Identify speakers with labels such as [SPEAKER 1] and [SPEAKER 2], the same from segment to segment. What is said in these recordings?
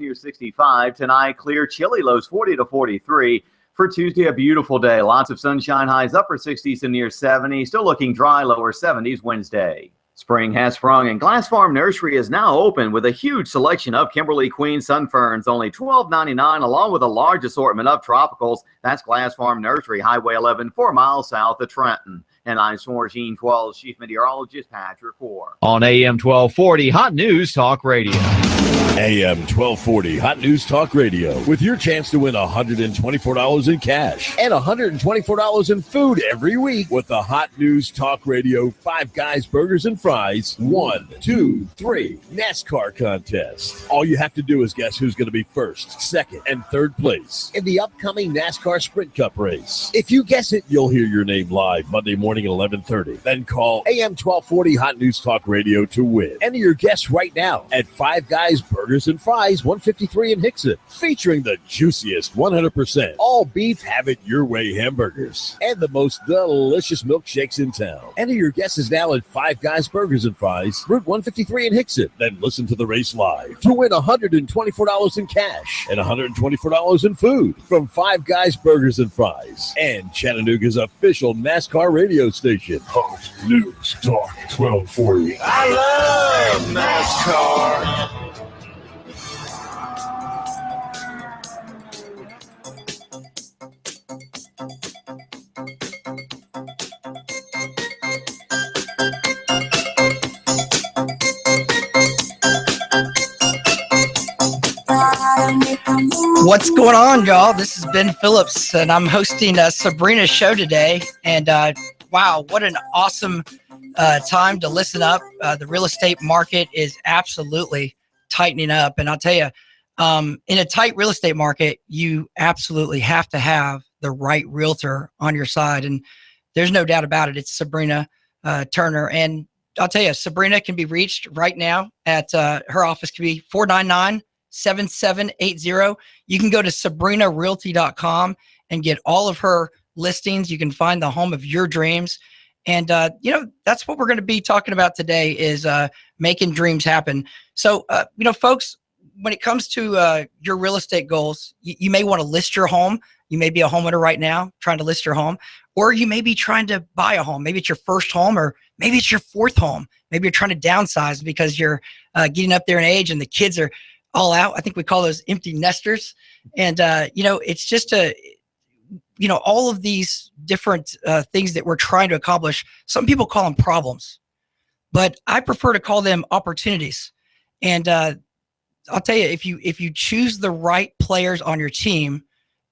[SPEAKER 1] near 65. Tonight, clear, chilly, lows 40 to 43. For Tuesday, a beautiful day. Lots of sunshine, highs upper 60s and near 70. Still looking dry, lower 70s Wednesday. Spring has sprung, and Glass Farm Nursery is now open with a huge selection of Kimberly Queen sun ferns, only $12.99, along with a large assortment of tropicals. That's Glass Farm Nursery, Highway 11, 4 miles south of Trenton. And I'm Gene 12's Chief Meteorologist Patrick Moore.
[SPEAKER 2] On AM 1240, Hot News Talk Radio.
[SPEAKER 3] AM 1240 Hot News Talk Radio, with your chance to win $124 in cash and $124 in food every week with the Hot News Talk Radio Five Guys Burgers and Fries 1, 2, 3 NASCAR contest. All you have to do is guess who's going to be first, second, and third place in the upcoming NASCAR Sprint Cup race. If you guess it, you'll hear your name live Monday morning at 11:30. Then call AM 1240 Hot News Talk Radio to win. Enter your guess right now at Five Guys Burgers and Fries 153 in Hickson, featuring the juiciest 100% all beef, have it your way hamburgers and the most delicious milkshakes in town. Enter your guesses now at Five Guys Burgers and Fries, Route 153 in Hickson. Then listen to the race live to win $124 in cash and $124 in food from Five Guys Burgers and Fries and Chattanooga's official NASCAR radio station.
[SPEAKER 4] Hot News Talk 1240.
[SPEAKER 5] I love NASCAR.
[SPEAKER 6] What's going on, y'all? This is Ben Phillips, and I'm hosting Sabrena's show today. And wow, what an awesome time to listen up. The real estate market is absolutely tightening up. And I'll tell you, in a tight real estate market, you absolutely have to have the right realtor on your side. And there's no doubt about it. It's Sabrena Turner. And I'll tell you, Sabrena can be reached right now at her office, can be 499-7780. You can go to SabrenaRealty.com and get all of her listings. You can find the home of your dreams. And, that's what we're going to be talking about today is making dreams happen. So, folks, when it comes to your real estate goals, you may want to list your home. You may be a homeowner right now trying to list your home, or you may be trying to buy a home. Maybe it's your first home, or maybe it's your fourth home. Maybe you're trying to downsize because you're getting up there in age and the kids are all out. I think we call those empty nesters. And, it's just all of these different things that we're trying to accomplish. Some people call them problems, but I prefer to call them opportunities. And I'll tell you, if you choose the right players on your team,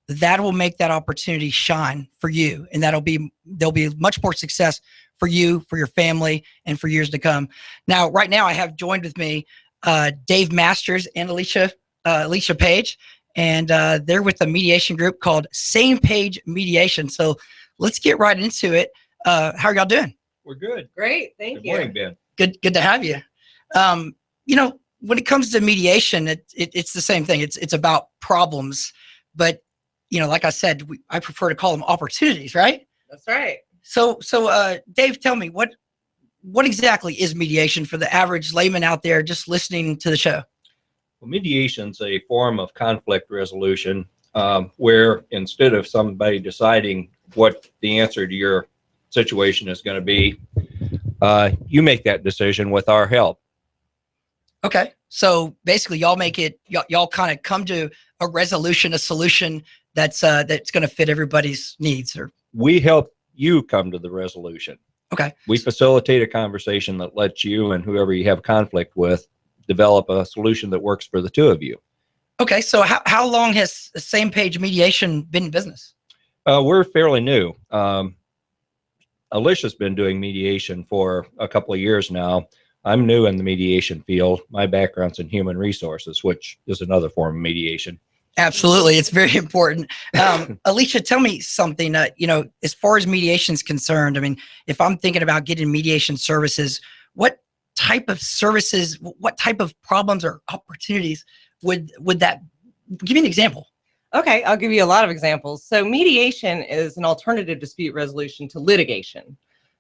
[SPEAKER 6] that will make that opportunity shine for you. And there'll be much more success for you, for your family, and for years to come. Now, right now I have joined with me Dave Masters and Alicia Page, and they're with a mediation group called Same Page Mediation. So let's get right into it. How are y'all doing?
[SPEAKER 7] We're good.
[SPEAKER 8] Great. Thank you.
[SPEAKER 7] Good morning, Ben.
[SPEAKER 6] Good to have you. When it comes to mediation, it's the same thing. It's about problems, but like I said, I prefer to call them opportunities, right?
[SPEAKER 8] That's right.
[SPEAKER 6] So Dave, tell me what exactly is mediation for the average layman out there just listening to the show?
[SPEAKER 7] Well, mediation's a form of conflict resolution where instead of somebody deciding what the answer to your situation is going to be, you make that decision with our help.
[SPEAKER 6] Okay. So basically y'all kind of come to a resolution, a solution that's going to fit everybody's needs. Or
[SPEAKER 7] we help you come to the resolution.
[SPEAKER 6] Okay.
[SPEAKER 7] We facilitate a conversation that lets you and whoever you have conflict with develop a solution that works for the two of you.
[SPEAKER 6] Okay. So how long has Same Page Mediation been in business?
[SPEAKER 7] We're fairly new. Alicia's been doing mediation for a couple of years now. I'm new in the mediation field. My background's in human resources, which is another form of mediation.
[SPEAKER 6] Absolutely. It's very important. Alicia, tell me something, as far as mediation is concerned, I mean, if I'm thinking about getting mediation services, what type of services, what type of problems or opportunities would that, give me an example.
[SPEAKER 8] Okay. I'll give you a lot of examples. So mediation is an alternative dispute resolution to litigation,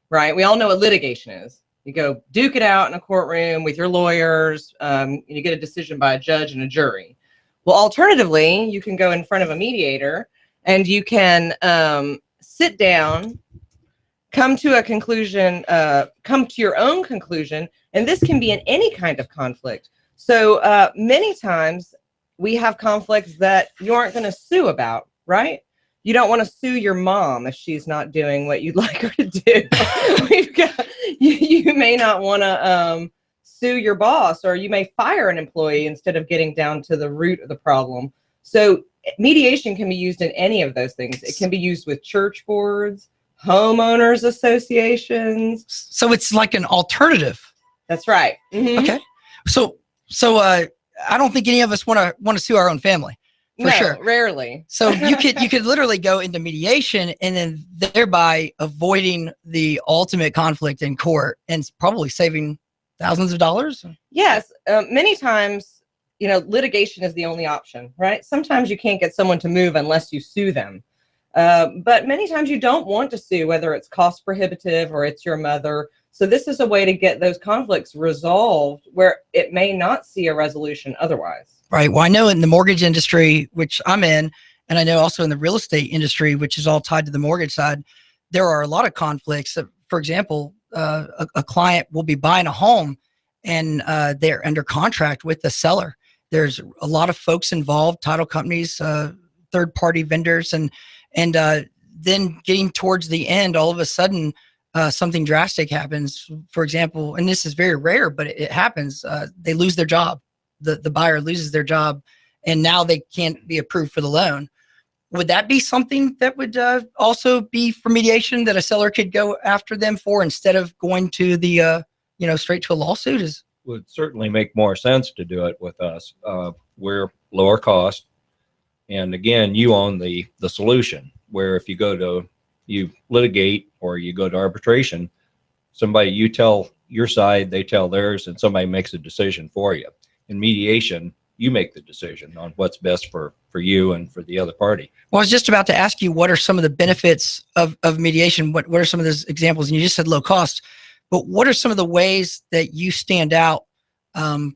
[SPEAKER 8] right? We all know what litigation is. You go duke it out in a courtroom with your lawyers, and you get a decision by a judge and a jury. Well, alternatively, you can go in front of a mediator and you can sit down, come to a conclusion, come to your own conclusion, and this can be in any kind of conflict. So many times we have conflicts that you aren't going to sue about, right? You don't want to sue your mom if she's not doing what you'd like her to do. You may not want to sue your boss, or you may fire an employee instead of getting down to the root of the problem. So mediation can be used in any of those things. It can be used with church boards, homeowners associations.
[SPEAKER 6] So it's like an alternative.
[SPEAKER 8] That's right. Mm-hmm.
[SPEAKER 6] Okay. So I don't think any of us want to sue our own family. For sure.
[SPEAKER 8] Rarely.
[SPEAKER 6] So you could literally go into mediation and then thereby avoiding the ultimate conflict in court and probably saving thousands of dollars.
[SPEAKER 8] Yes. Many times, litigation is the only option, right? Sometimes you can't get someone to move unless you sue them. But many times you don't want to sue, whether it's cost prohibitive or it's your mother. So this is a way to get those conflicts resolved where it may not see a resolution otherwise.
[SPEAKER 6] Right. Well, I know in the mortgage industry, which I'm in, and I know also in the real estate industry, which is all tied to the mortgage side, there are a lot of conflicts. For example, a client will be buying a home and they're under contract with the seller. There's a lot of folks involved, title companies, third-party vendors, and then getting towards the end, all of a sudden, something drastic happens. For example, and this is very rare, but it happens. They lose their job. The buyer loses their job, and now they can't be approved for the loan. Would that be something that would also be for mediation that a seller could go after them for instead of going to the straight to a lawsuit?
[SPEAKER 7] Would certainly make more sense to do it with us. We're lower cost, and again, you own the solution. Where if you litigate or you go to arbitration, you tell your side, they tell theirs, and somebody makes a decision for you. In mediation, you make the decision on what's best for you and for the other party.
[SPEAKER 6] Well, I was just about to ask you, what are some of the benefits of mediation? What are some of those examples? And you just said low cost, but what are some of the ways that you stand out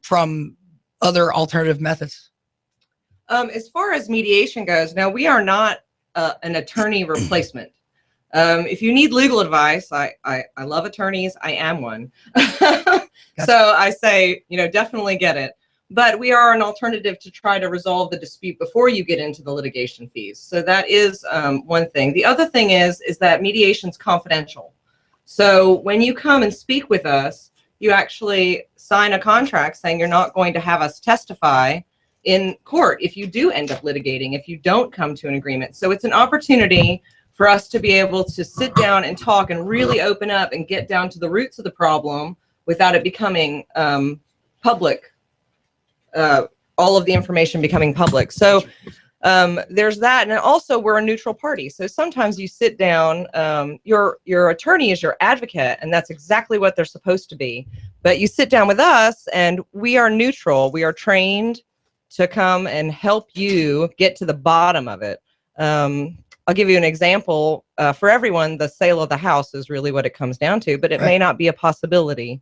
[SPEAKER 6] from other alternative methods?
[SPEAKER 8] As far as mediation goes, now we are not an attorney replacement. If you need legal advice, I love attorneys. I am one. Gotcha. So I say, definitely get it. But we are an alternative to try to resolve the dispute before you get into the litigation fees. So that is one thing. The other thing is that mediation is confidential. So when you come and speak with us, you actually sign a contract saying you're not going to have us testify in court if you do end up litigating, if you don't come to an agreement. So it's an opportunity for us to be able to sit down and talk and really open up and get down to the roots of the problem without it becoming public, all of the information becoming public. So there's that. And also we're a neutral party. So sometimes you sit down, your attorney is your advocate, and that's exactly what they're supposed to be. But you sit down with us and we are neutral. We are trained to come and help you get to the bottom of it. I'll give you an example. For everyone, the sale of the house is really what it comes down to, but it may not be a possibility.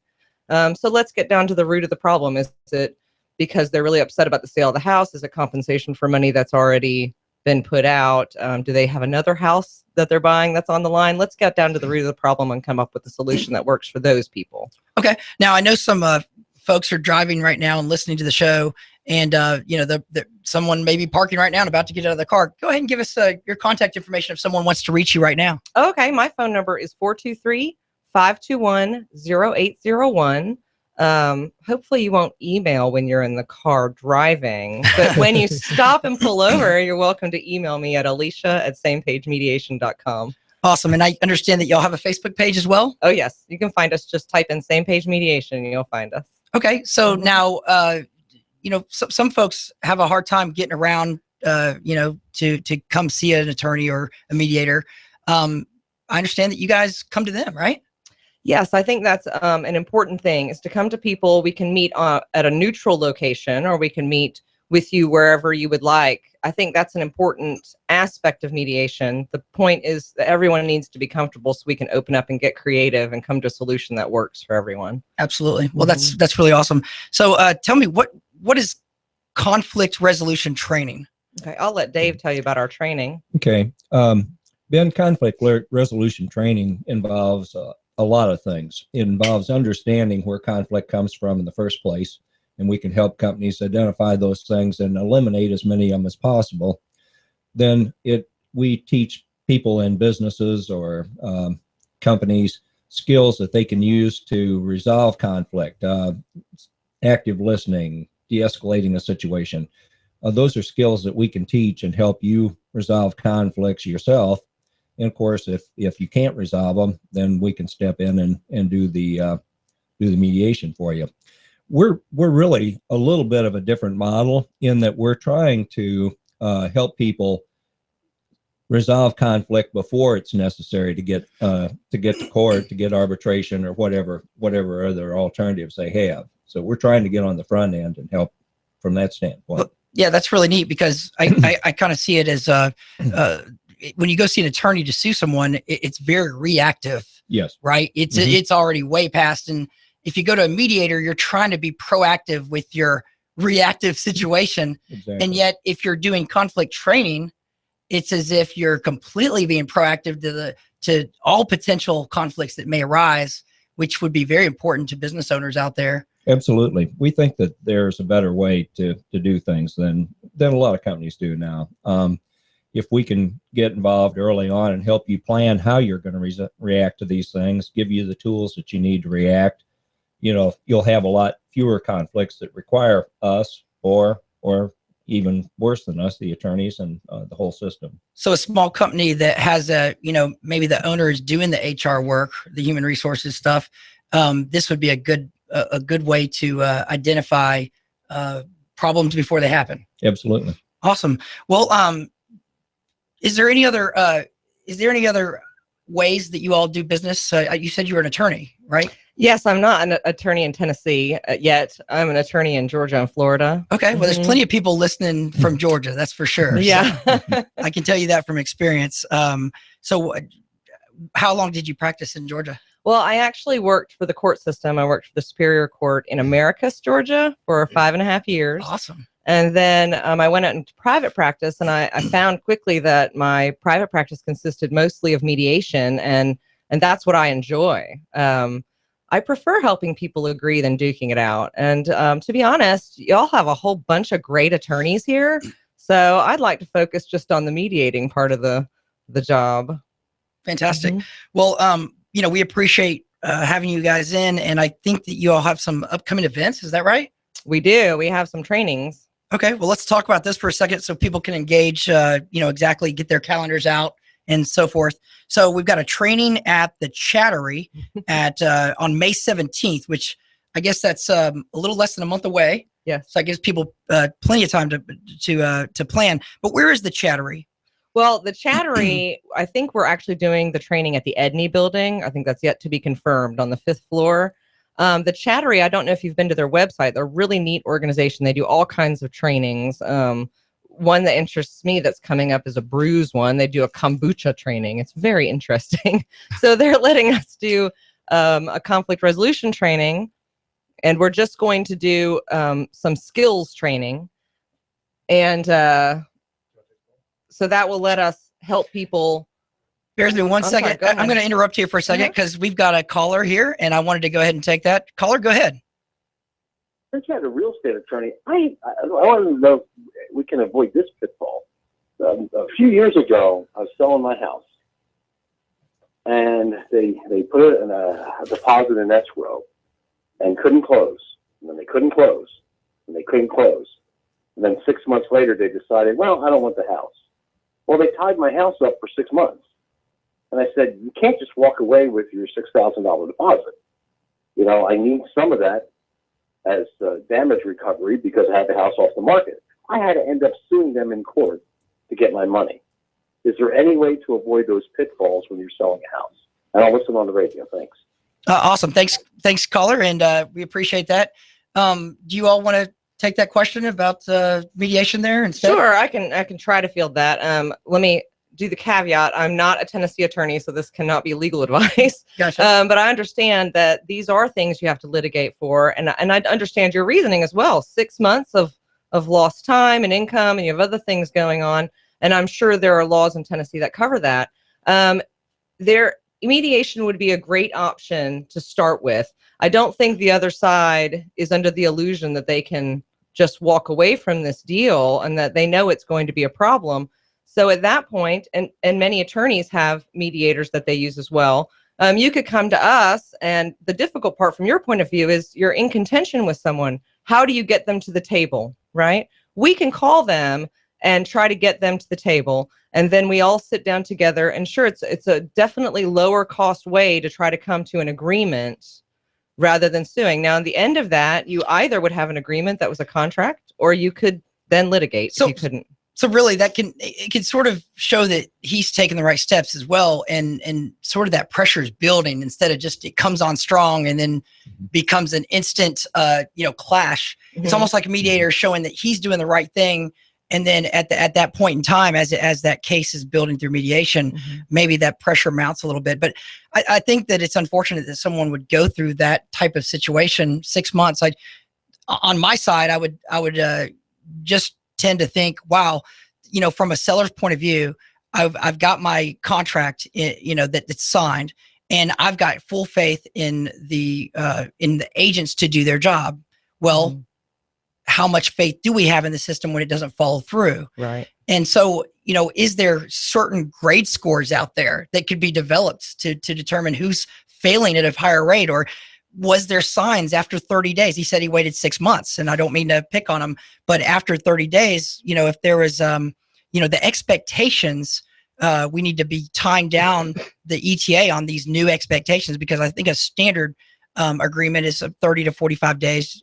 [SPEAKER 8] So let's get down to the root of the problem. Is it because they're really upset about the sale of the house? Is it compensation for money that's already been put out? Do they have another house that they're buying that's on the line? Let's get down to the root of the problem and come up with a solution that works for those people. Okay.
[SPEAKER 6] Now, I know some folks are driving right now and listening to the show, and someone may be parking right now and about to get out of the car. Go ahead and give us your contact information if someone wants to reach you right now.
[SPEAKER 8] Okay. My phone number is 423-521-0801. Hopefully you won't email when you're in the car driving, but when you stop and pull over, you're welcome to email me at alicia@samepagemediation.com.
[SPEAKER 6] Awesome. And I understand that y'all have a Facebook page as well?
[SPEAKER 8] Oh, yes. You can find us. Just type in Same Page Mediation and you'll find us.
[SPEAKER 6] Okay. So now, some folks have a hard time getting around, to come see an attorney or a mediator. I understand that you guys come to them, right?
[SPEAKER 8] Yes, I think that's an important thing, is to come to people. We can meet at a neutral location, or we can meet with you wherever you would like. I think that's an important aspect of mediation. The point is that everyone needs to be comfortable so we can open up and get creative and come to a solution that works for everyone.
[SPEAKER 6] Absolutely. Well, that's really awesome. So tell me, what is conflict resolution training?
[SPEAKER 8] Okay, I'll let Dave tell you about our training.
[SPEAKER 7] Okay. Ben, conflict resolution training involves a lot of things. It involves understanding where conflict comes from in the first place, and we can help companies identify those things and eliminate as many of them as possible. Then we teach people in businesses or companies skills that they can use to resolve conflict, active listening, de-escalating a situation. Those are skills that we can teach and help you resolve conflicts yourself. And of course, if you can't resolve them, then we can step in and do the mediation for you. We're really a little bit of a different model in that we're trying to help people resolve conflict before it's necessary to get to court, to get arbitration, or whatever other alternatives they have. So we're trying to get on the front end and help from that standpoint.
[SPEAKER 6] Well, yeah, that's really neat, because I kind of see it as when you go see an attorney to sue someone, it's very reactive.
[SPEAKER 7] Yes.
[SPEAKER 6] Right. It's already way past. And if you go to a mediator, you're trying to be proactive with your reactive situation.
[SPEAKER 7] Exactly.
[SPEAKER 6] And yet, if you're doing conflict training, it's as if you're completely being proactive to all potential conflicts that may arise, which would be very important to business owners out there.
[SPEAKER 7] Absolutely. We think that there's a better way to do things than a lot of companies do now. If we can get involved early on and help you plan how you're going to react to these things, give you the tools that you need to react, you'll have a lot fewer conflicts that require us or even worse than us, the attorneys and the whole system.
[SPEAKER 6] So a small company that has maybe the owner is doing the HR work, the human resources stuff. This would be a good way to identify problems before they happen.
[SPEAKER 7] Absolutely.
[SPEAKER 6] Awesome. Well, is there any other ways that you all do business? You said you were an attorney, right?
[SPEAKER 8] Yes, I'm not an attorney in Tennessee yet. I'm an attorney in Georgia and Florida.
[SPEAKER 6] Okay. Well, there's plenty of people listening from Georgia. That's for sure.
[SPEAKER 8] Yeah.
[SPEAKER 6] So I can tell you that from experience. So how long did you practice in Georgia?
[SPEAKER 8] Well, I actually worked for the court system. I worked for the Superior Court in Americus, Georgia for 5.5 years.
[SPEAKER 6] Awesome.
[SPEAKER 8] And then I went out into private practice, and I found quickly that my private practice consisted mostly of mediation, and that's what I enjoy. I prefer helping people agree than duking it out. And to be honest, y'all have a whole bunch of great attorneys here, so I'd like to focus just on the mediating part of the job.
[SPEAKER 6] Fantastic. Well, we appreciate having you guys in, and I think that you all have some upcoming events. Is that right?
[SPEAKER 8] We do. We have some trainings.
[SPEAKER 6] Okay. Well, let's talk about this for a second so people can engage, exactly get their calendars out and so forth. So we've got a training at the Chattery on May 17th, which I guess that's a little less than a month away.
[SPEAKER 8] Yeah.
[SPEAKER 6] So I gives people plenty of time to plan. But where is the Chattery?
[SPEAKER 8] Well, the Chattery, I think we're actually doing the training at the Edney building. I think that's yet to be confirmed, on the 5th floor. The Chattery, I don't know if you've been to their website. They're a really neat organization. They do all kinds of trainings. One that interests me that's coming up is a brews one. They do a kombucha training. It's very interesting. So they're letting us do a conflict resolution training, and we're just going to do some skills training. And so that will let us help people.
[SPEAKER 6] Bear with me one second.
[SPEAKER 8] Sorry,
[SPEAKER 6] I'm going to interrupt you for a second because we've got a caller here, and I wanted to go ahead and take that. Caller, go ahead.
[SPEAKER 9] Since you had a real estate attorney, I want to know if we can avoid this pitfall. A few years ago, I was selling my house, and they put it in a deposit in escrow and couldn't close. And then they couldn't close, and they couldn't close. And then 6 months later, they decided, well, I don't want the house. Well, they tied my house up for 6 months. And I said, you can't just walk away with your $6,000 deposit. I need some of that as damage recovery because I had the house off the market. I had to end up suing them in court to get my money. Is there any way to avoid those pitfalls when you're selling a house? And I'll listen on the radio. Thanks.
[SPEAKER 6] Awesome. Thanks, caller. And we appreciate that. Do you all want to take that question about mediation there instead?
[SPEAKER 8] Sure. I can try to field that. Let me do the caveat. I'm not a Tennessee attorney, so this cannot be legal advice.
[SPEAKER 6] Gotcha.
[SPEAKER 8] But I understand that these are things you have to litigate for. And I understand your reasoning as well. 6 months of of lost time and income, and you have other things going on. And I'm sure there are laws in Tennessee that cover that. Mediation would be a great option to start with. I don't think the other side is under the illusion that they can just walk away from this deal and that they know it's going to be a problem. So at that point, and many attorneys have mediators that they use as well, you could come to us, and the difficult part from your point of view is you're in contention with someone. How do you get them to the table, right? We can call them and try to get them to the table, and then we all sit down together. And sure, it's a definitely lower cost way to try to come to an agreement rather than suing. Now, at the end of that, you either would have an agreement that was a contract, or you could then litigate if you couldn't.
[SPEAKER 6] So really, it can sort of show that he's taking the right steps as well, and sort of that pressure is building instead of just it comes on strong and then becomes an instant clash. It's almost like a mediator showing that he's doing the right thing. And then at that point in time, as that case is building through mediation, maybe that pressure mounts a little bit. But I think that it's unfortunate that someone would go through that type of situation 6 months. On my side, I would just tend to think, wow, from a seller's point of view, I've got my contract, that's signed, and I've got full faith in the agents to do their job. Well. How much faith do we have in the system when it doesn't follow through?
[SPEAKER 8] Right.
[SPEAKER 6] And so, is there certain grade scores out there that could be developed to determine who's failing at a higher rate? Or was there signs after 30 days? He said he waited 6 months, and I don't mean to pick on him, but after 30 days, if there was, the expectations, we need to be tying down the ETA on these new expectations, because I think a standard agreement is 30 to 45 days.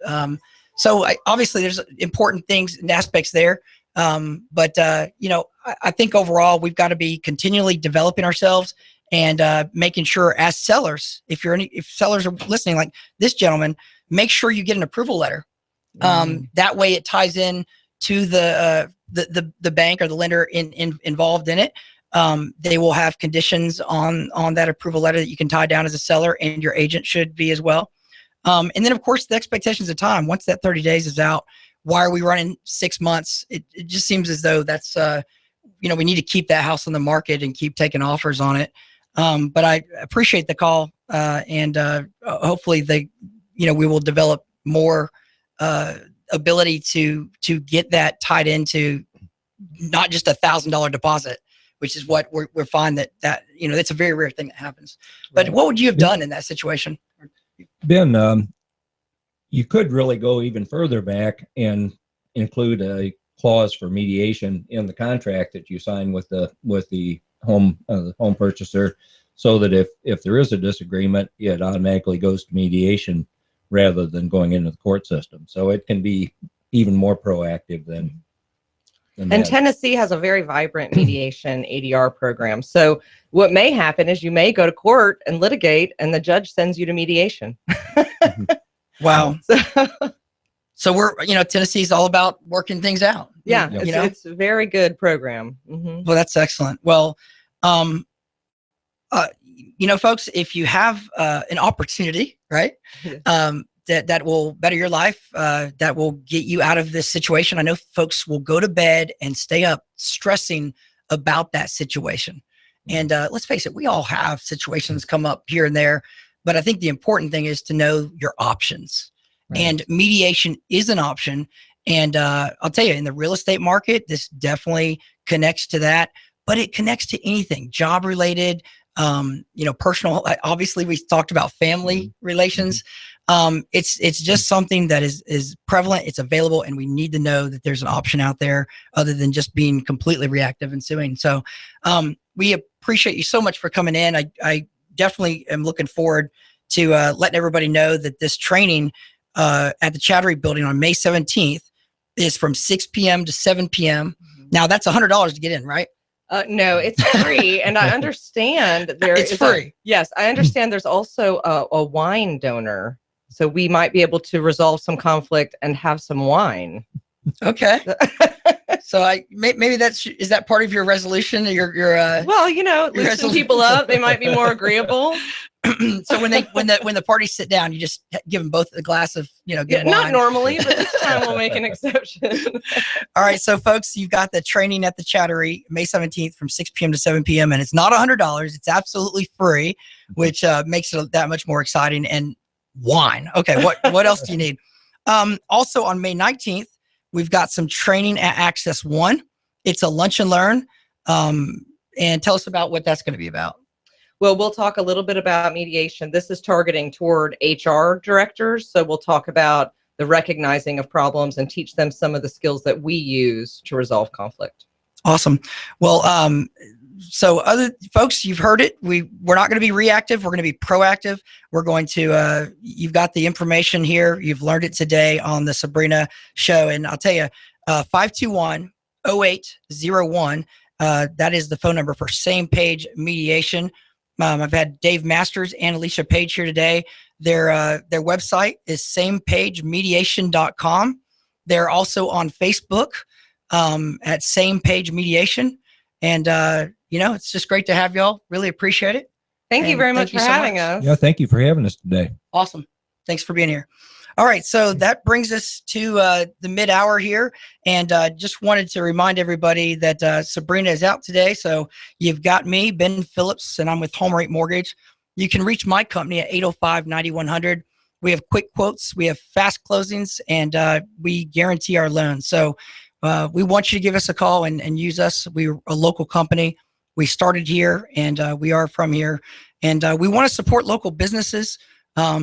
[SPEAKER 6] So obviously there's important things and aspects there. But I think overall we've got to be continually developing ourselves and making sure as sellers, if sellers are listening, like this gentleman, make sure you get an approval letter. That way it ties in to the bank or the lender involved in it. They will have conditions on that approval letter that you can tie down as a seller, and your agent should be as well. And then, of course, the expectations of time. Once that 30 days is out, why are we running 6 months? It just seems as though that's, we need to keep that house on the market and keep taking offers on it. But I appreciate the call, and hopefully we will develop more ability to get that tied into not just $1,000 deposit, which is what we're finding that that's a very rare thing that happens. But what would you have done in that situation?
[SPEAKER 7] Ben, you could really go even further back and include a clause for mediation in the contract that you sign with the home purchaser, so that if there is a disagreement, it automatically goes to mediation rather than going into the court system. So it can be even more proactive than
[SPEAKER 8] and
[SPEAKER 7] that.
[SPEAKER 8] Tennessee has a very vibrant mediation ADR program. So what may happen is you may go to court and litigate, and the judge sends you to mediation.
[SPEAKER 6] Wow. So we're, Tennessee's all about working things out.
[SPEAKER 8] Yeah. It's a very good program.
[SPEAKER 6] Well, that's excellent. Well, folks, if you have an opportunity, right, that will better your life, that will get you out of this situation. I know folks will go to bed and stay up stressing about that situation. And let's face it, we all have situations come up here and there, but I think the important thing is to know your options. Right. And mediation is an option. And I'll tell you, in the real estate market, this definitely connects to that, but it connects to anything job related, personal. Obviously, we talked about family relations. It's just something that is prevalent. It's available, and we need to know that there's an option out there other than just being completely reactive and suing. So we appreciate you so much for coming in. I definitely am looking forward to letting everybody know that this training at the Chattanooga building on May 17th is from 6 p.m. to 7 p.m. Now that's $100 to get in, right?
[SPEAKER 8] No, it's free. And I understand
[SPEAKER 6] it's free.
[SPEAKER 8] Yes, I understand there's also a wine donor. So we might be able to resolve some conflict and have some wine.
[SPEAKER 6] Okay. So maybe is that part of your resolution? Your
[SPEAKER 8] loosen people up. They might be more agreeable.
[SPEAKER 6] So when the parties sit down, you just give them both a glass of, good wine.
[SPEAKER 8] Not normally, but this time we'll make an exception.
[SPEAKER 6] All right. So folks, you've got the training at the Chattery, May 17th from 6 p.m. to 7 p.m. And it's not $100. It's absolutely free, which makes it that much more exciting. And wine. Okay. What else do you need? Also on May 19th, we've got some training at Access One. It's a lunch and learn. And tell us about what that's going to be about.
[SPEAKER 8] Well, we'll talk a little bit about mediation. This is targeting toward HR directors. So we'll talk about the recognizing of problems and teach them some of the skills that we use to resolve conflict.
[SPEAKER 6] Awesome. Well, so other folks, you've heard it. We're not going to be reactive. We're going to be proactive. We're going to, you've got the information here. You've learned it today on the Sabrena show. And I'll tell you, 521-0801. That is the phone number for Same Page Mediation. I've had Dave Masters and Alicia Page here today. Their website is samepagemediation.com. They're also on Facebook at Same Page Mediation. And, it's just great to have y'all. Really appreciate it.
[SPEAKER 8] Thank you very much for having us.
[SPEAKER 10] Yeah, thank you for having us today.
[SPEAKER 6] Awesome. Thanks for being here. All right, so that brings us to the mid-hour here, and just wanted to remind everybody that Sabrena is out today. So you've got me, Ben Phillips, and I'm with Home Rate Mortgage. You can reach my company at 805-9100. We have quick quotes, we have fast closings, and we guarantee our loans. So we want you to give us a call and use us. We're a local company. We started here, and we are from here, and we want to support local businesses.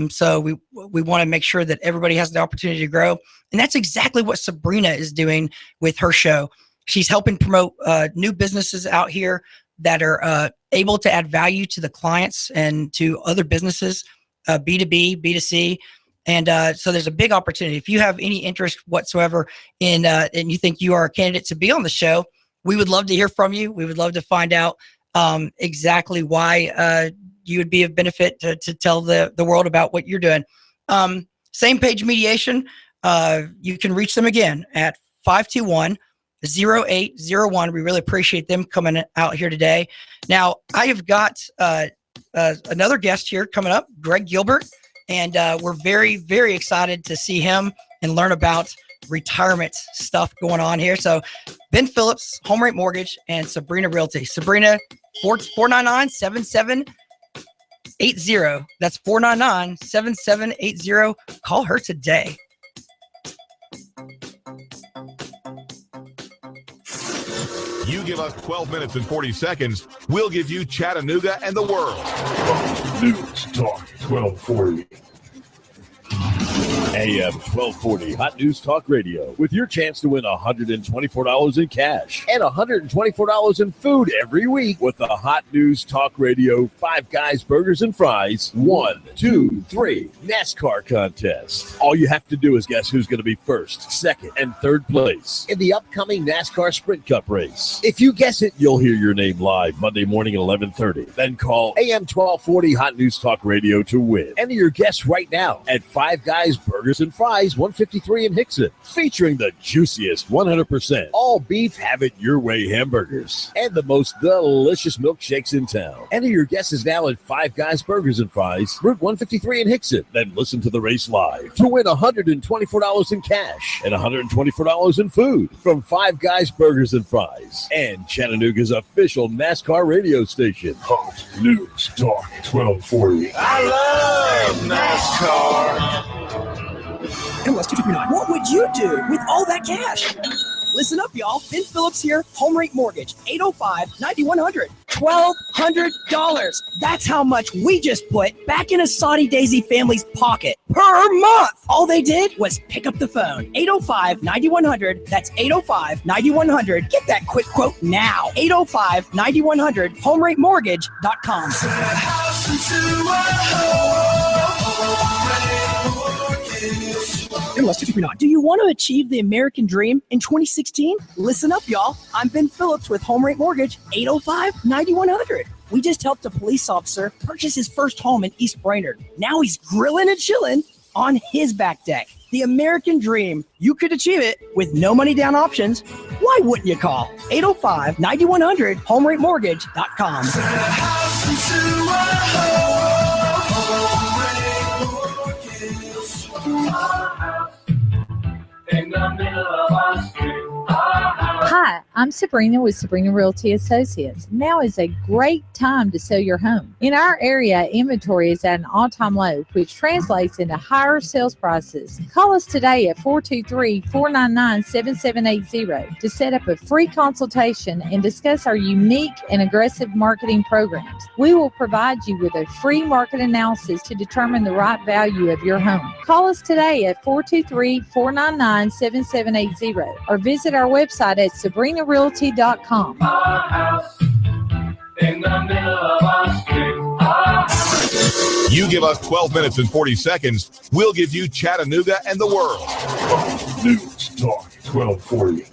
[SPEAKER 6] So we want to make sure that everybody has the opportunity to grow. And that's exactly what Sabrena is doing with her show. She's helping promote new businesses out here that are able to add value to the clients and to other businesses, B2B, B2C. And so there's a big opportunity. If you have any interest whatsoever in and you think you are a candidate to be on the show, we would love to hear from you. We would love to find out exactly why you would be of benefit to tell the world about what you're doing. Same Page Mediation. You can reach them again at 521-0801. We really appreciate them coming out here today. Now, I have got another guest here coming up, Greg Gilbert, and we're very, very excited to see him and learn about retirement stuff going on here. So Ben Phillips, Home Rate Mortgage, and Sabrena Realty. Sabrena, 499-7780. That's 499-7780. Call her today.
[SPEAKER 11] You give us 12 minutes and 40 seconds, we'll give you Chattanooga and the world.
[SPEAKER 4] News Talk 1240.
[SPEAKER 3] AM 1240 Hot News Talk Radio with your chance to win $124 in cash and $124 in food every week with the Hot News Talk Radio Five Guys Burgers and Fries 1, 2, 3 NASCAR contest. All you have to do is guess who's going to be first, second, and third place in the upcoming NASCAR Sprint Cup race. If you guess it, you'll hear your name live Monday morning at 11:30. Then call AM 1240 Hot News Talk Radio to win. Enter your guess right now at Five Guys Burgers and Fries 153 in Hickson, featuring the juiciest 100% all beef, have it your way hamburgers and the most delicious milkshakes in town. Enter your guesses now at Five Guys Burgers and Fries, Route 153 in Hickson. Then listen to the race live to win $124 in cash and $124 in food from Five Guys Burgers and Fries and Chattanooga's official NASCAR radio station.
[SPEAKER 4] Hot News Talk 1240.
[SPEAKER 5] I love NASCAR.
[SPEAKER 12] MLS 2239. What would you do with all that cash? Listen up, y'all. Ben Phillips here, Home Rate Mortgage, 805-9100. $1,200. That's how much we just put back in a Saudi Daisy family's pocket per month. All they did was pick up the phone. 805-9100. That's 805-9100. Get that quick quote now. 805-9100. HomeRateMortgage.com. MLS 2239. Do you want to achieve the American dream in 2016? Listen up, y'all. I'm Ben Phillips with Home Rate Mortgage, 805-9100. We just helped a police officer purchase his first home in East Brainerd. Now he's grilling and chilling on his back deck. The American dream. You could achieve it with no money down options. Why wouldn't you call? 805-9100, HomeRateMortgage.com.
[SPEAKER 10] Hi, I'm Sabrena with Sabrena Realty Associates. Now is a great time to sell your home. In our area, inventory is at an all-time low, which translates into higher sales prices. Call us today at 423-499-7780 to set up a free consultation and discuss our unique and aggressive marketing programs. We will provide you with a free market analysis to determine the right value of your home. Call us today at 423-499-7780 or visit our website at SabrenaRealty.com.
[SPEAKER 11] You give us 12 minutes and 40 seconds, we'll give you Chattanooga and the world.
[SPEAKER 4] News Talk 1240.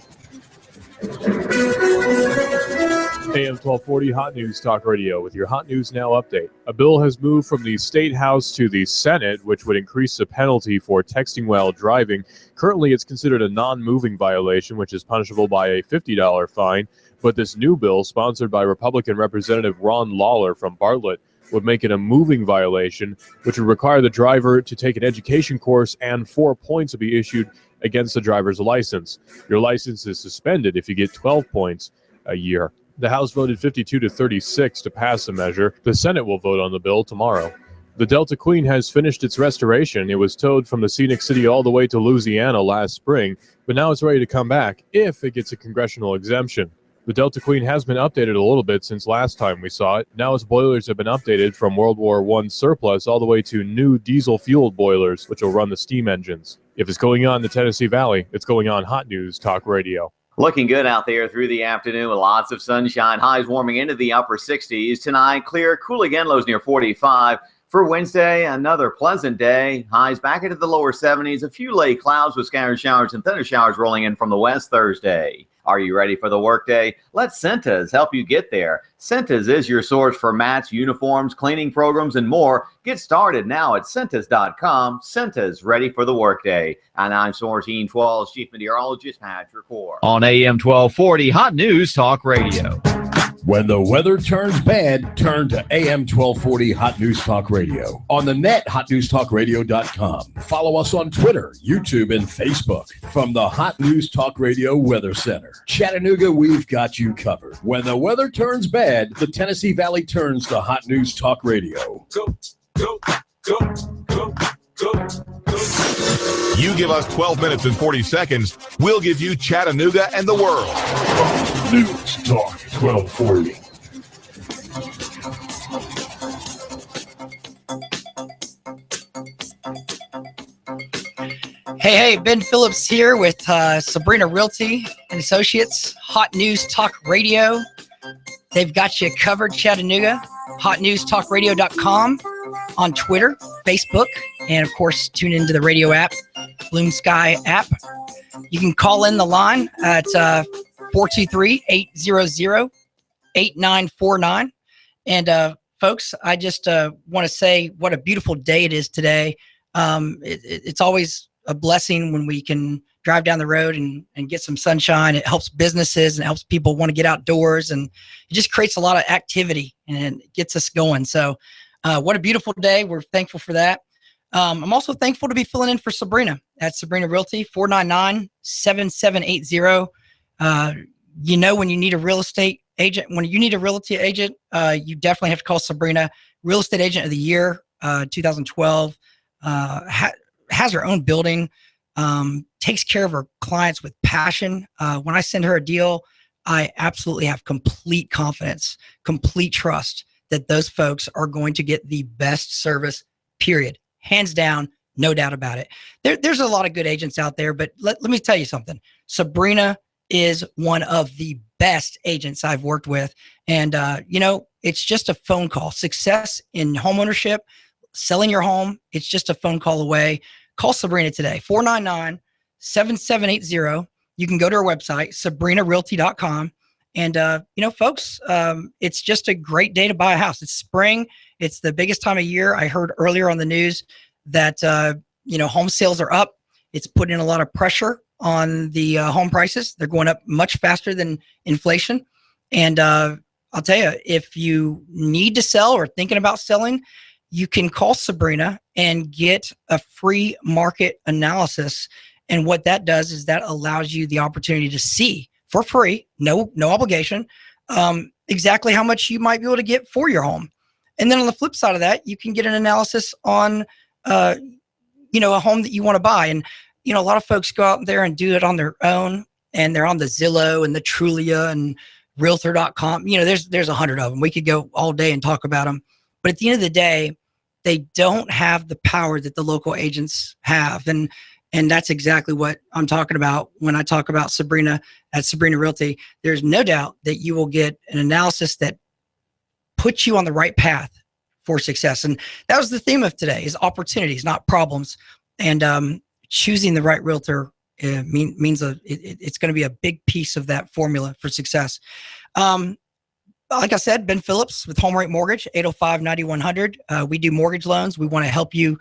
[SPEAKER 13] AM 1240 Hot News Talk Radio with your Hot News Now update. A bill has moved from the State House to the Senate, which would increase the penalty for texting while driving. Currently, it's considered a non-moving violation, which is punishable by a $50 fine. But this new bill, sponsored by Republican Representative Ron Lawler from Bartlett, would make it a moving violation, which would require the driver to take an education course and 4 points will be issued against the driver's license. Your license is suspended if you get 12 points a year. The House voted 52-36 to pass the measure. The Senate will vote on the bill tomorrow. The Delta Queen has finished its restoration. It was towed from the scenic city all the way to Louisiana last spring, but now it's ready to come back if it gets a congressional exemption. The Delta Queen has been updated a little bit since last time we saw it. Now its boilers have been updated from World War I surplus all the way to new diesel-fueled boilers, which will run the steam engines. If it's going on in the Tennessee Valley, it's going on Hot News Talk Radio.
[SPEAKER 1] Looking good out there through the afternoon with lots of sunshine. Highs warming into the upper 60s. Tonight, clear, cool again, lows near 45. For Wednesday, another pleasant day. Highs back into the lower 70s. A few late clouds with scattered showers and thunder showers rolling in from the west Thursday. Are you ready for the workday? Let Cintas help you get there. Cintas is your source for mats, uniforms, cleaning programs, and more. Get started now at Cintas.com. Cintas, ready for the workday. And I'm Sortine 12's Chief Meteorologist, Patrick Orr.
[SPEAKER 2] On AM 1240, Hot News Talk Radio.
[SPEAKER 3] When the weather turns bad, turn to AM 1240 Hot News Talk Radio. On the net, hotnewstalkradio.com. Follow us on Twitter, YouTube, and Facebook. From the Hot News Talk Radio Weather Center. Chattanooga, we've got you covered. When the weather turns bad, the Tennessee Valley turns to Hot News Talk Radio.
[SPEAKER 11] Go, go, go, go, go, go. You give us 12 minutes and 40 seconds, we'll give you Chattanooga and the world.
[SPEAKER 4] News Talk 1240.
[SPEAKER 6] Hey, Ben Phillips here with Sabrena Realty and Associates, Hot News Talk Radio. They've got you covered, Chattanooga. HotNewsTalkRadio.com on Twitter, Facebook, and of course, tune into the radio app, Bloom Sky app. You can call in the line at 423-800-8949. And folks, I just want to say what a beautiful day it is today. It's always a blessing when we can drive down the road and get some sunshine. It helps businesses and it helps people want to get outdoors, and it just creates a lot of activity and it gets us going. So what a beautiful day. We're thankful for that. I'm also thankful to be filling in for Sabrena at Sabrena Realty, 499-7780. You know, when you need a real estate agent, when you need a realty agent, you definitely have to call Sabrena. Real Estate Agent of the Year, 2012, has her own building, takes care of her clients with passion. When I send her a deal, I absolutely have complete confidence, complete trust that those folks are going to get the best service, period. Hands down, no doubt about it. There's a lot of good agents out there, but let me tell you something. Sabrena is one of the best agents I've worked with. And, you know, it's just a phone call. Success in homeownership, selling your home, it's just a phone call away. Call Sabrena today, 499-7780. You can go to our website, SabrenaRealty.com. And, you know, folks, it's just a great day to buy a house. It's spring. It's the biggest time of year. I heard earlier on the news that, you know, home sales are up. It's putting a lot of pressure on the home prices. They're going up much faster than inflation. And I'll tell you, if you need to sell or thinking about selling, you can call Sabrena and get a free market analysis. And what that does is that allows you the opportunity to see for free, no obligation, exactly how much you might be able to get for your home. And then on the flip side of that, you can get an analysis on, a home that you want to buy. And, a lot of folks go out there and do it on their own, and they're on the Zillow and the Trulia and Realtor.com. There's 100 of them. We could go all day and talk about them. But at the end of the day, they don't have the power that the local agents have. And that's exactly what I'm talking about when I talk about Sabrena at Sabrena Realty. There's no doubt that you will get an analysis that puts you on the right path for success. And that was the theme of today, is opportunities, not problems. And choosing the right realtor means it's going to be a big piece of that formula for success. Like I said, Ben Phillips with Home Rate Mortgage, 805-9100. We do mortgage loans. We want to help you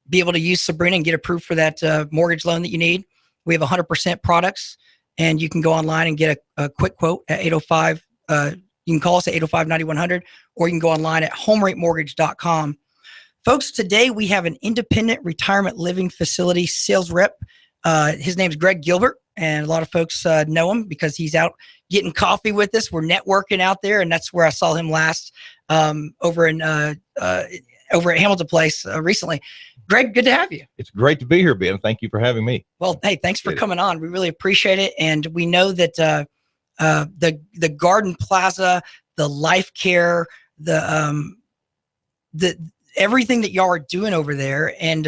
[SPEAKER 6] be able to use Sabrena and get approved for that mortgage loan that you need. We have 100% products, and you can go online and get a quick quote at 805. You can call us at 805-9100, or you can go online at homeratemortgage.com. Folks, today we have an independent retirement living facility sales rep. His name's Greg Gilbert, and a lot of folks know him because he's out getting coffee with us. We're networking out there, and that's where I saw him last over at Hamilton Place recently. Greg, good to have you.
[SPEAKER 14] It's great to be here, Ben. Thank you for having me.
[SPEAKER 6] Well, hey, thanks for coming on. We really appreciate it, and we know that the Garden Plaza, the Life Care, the everything that y'all are doing over there, and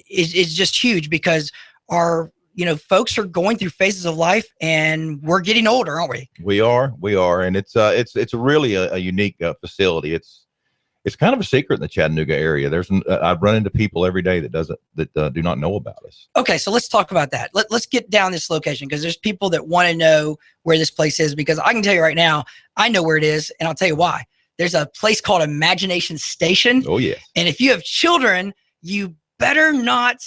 [SPEAKER 6] is just huge, because our folks are going through phases of life, and we're getting older, aren't we?
[SPEAKER 14] We are, and it's really a unique facility. It's kind of a secret in the Chattanooga area. I've run into people every day that do not know about us.
[SPEAKER 6] Okay, so let's talk about that. Let's get down this location, because there's people that want to know where this place is, because I can tell you right now, I know where it is, and I'll tell you why. There's a place called Imagination Station.
[SPEAKER 14] Oh, yeah.
[SPEAKER 6] And if you have children, you better not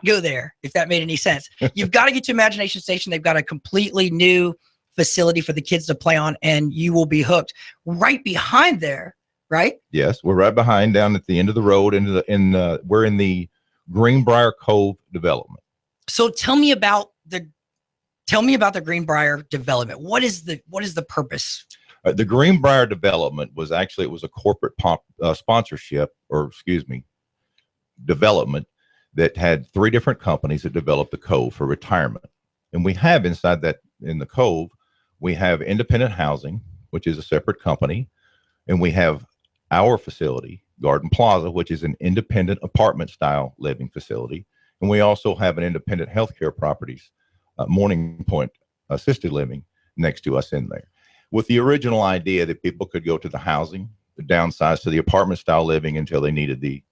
[SPEAKER 6] go there, if that made any sense. You've got to get to Imagination Station. They've got a completely new facility for the kids to play on, and you will be hooked. Right behind there, right?
[SPEAKER 14] Yes, we're right behind, down at the end of the road. We're in the Greenbrier Cove development.
[SPEAKER 6] So tell me about the Greenbrier development. What is the purpose?
[SPEAKER 14] The Greenbrier development was a corporate sponsorship, development that had 3 different companies that developed the Cove for retirement. And we have inside that, in the Cove, we have independent housing, which is a separate company. And we have our facility, Garden Plaza, which is an independent apartment style living facility. And we also have an independent healthcare properties, Morning Point assisted living, next to us in there, with the original idea that people could go to the housing, the downsize to the apartment style living until they needed the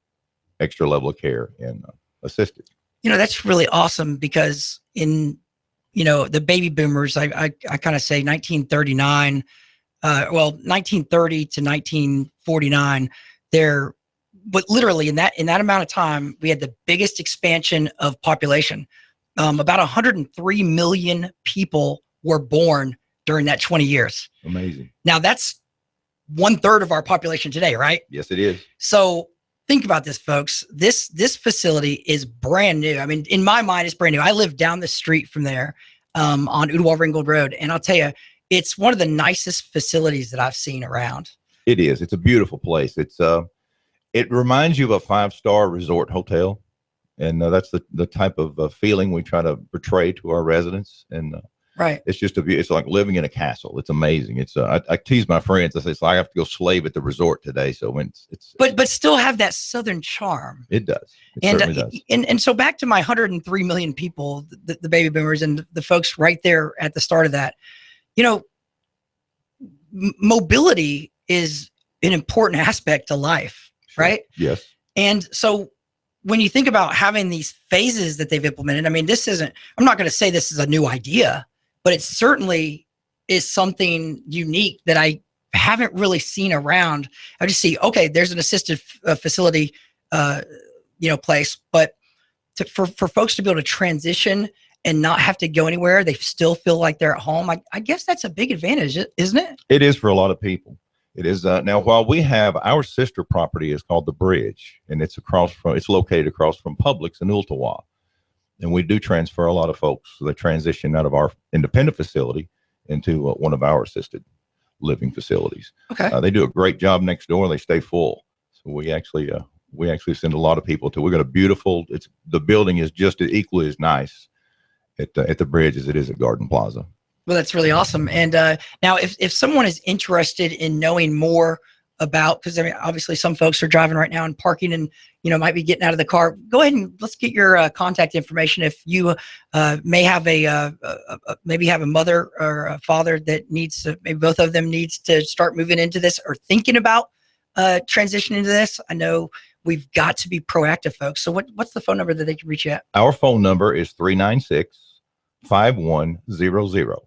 [SPEAKER 14] extra level of care and assisted.
[SPEAKER 6] That's really awesome, because in, the baby boomers, I kind of say 1939, 1930 to 1949, but literally in that amount of time, we had the biggest expansion of population. About 103 million people were born during that 20 years.
[SPEAKER 14] Amazing.
[SPEAKER 6] Now that's 1/3 of our population today, right?
[SPEAKER 14] Yes, it is.
[SPEAKER 6] So think about this, folks. This facility is brand new. I mean, in my mind, it's brand new. I live down the street from there on Ooltewah Ringgold Road. And I'll tell you, it's one of the nicest facilities that I've seen around.
[SPEAKER 14] It is. It's a beautiful place. It reminds you of a 5-star resort hotel. And that's the type of feeling we try to portray to our residents. And
[SPEAKER 6] right.
[SPEAKER 14] It's just it's like living in a castle. It's amazing. It's I tease my friends. I say, I have to go slave at the resort today. So when
[SPEAKER 6] but still have that Southern charm.
[SPEAKER 14] It does. It certainly does.
[SPEAKER 6] And so back to my 103 million people, the baby boomers and the folks right there at the start of that, mobility is an important aspect to life, sure. Right?
[SPEAKER 14] Yes.
[SPEAKER 6] And so when you think about having these phases that they've implemented, I mean, I'm not going to say this is a new idea, but it certainly is something unique that I haven't really seen around. I just see, okay, there's an assisted facility, place, but for folks to be able to transition and not have to go anywhere, they still feel like they're at home. I guess that's a big advantage, isn't it?
[SPEAKER 14] It is for a lot of people. It is. Now, while we have our sister property is called The Bridge, and it's located across from Publix in Ooltewah. And we do transfer a lot of folks. So they transition out of our independent facility into one of our assisted living facilities.
[SPEAKER 6] Okay.
[SPEAKER 14] They do a great job next door. They stay full. So we actually send a lot of people to. We got a beautiful. The building is just equally as nice at the bridge as it is at Garden Plaza.
[SPEAKER 6] Well, that's really awesome. And now, if someone is interested in knowing more about, because I mean, obviously some folks are driving right now and parking and, might be getting out of the car, go ahead and let's get your contact information. If you may have maybe have a mother or a father that needs to, maybe both of them needs to start moving into this or thinking about transitioning into this. I know we've got to be proactive, folks. So what's the phone number that they can reach you at?
[SPEAKER 14] Our phone number is 396-5100.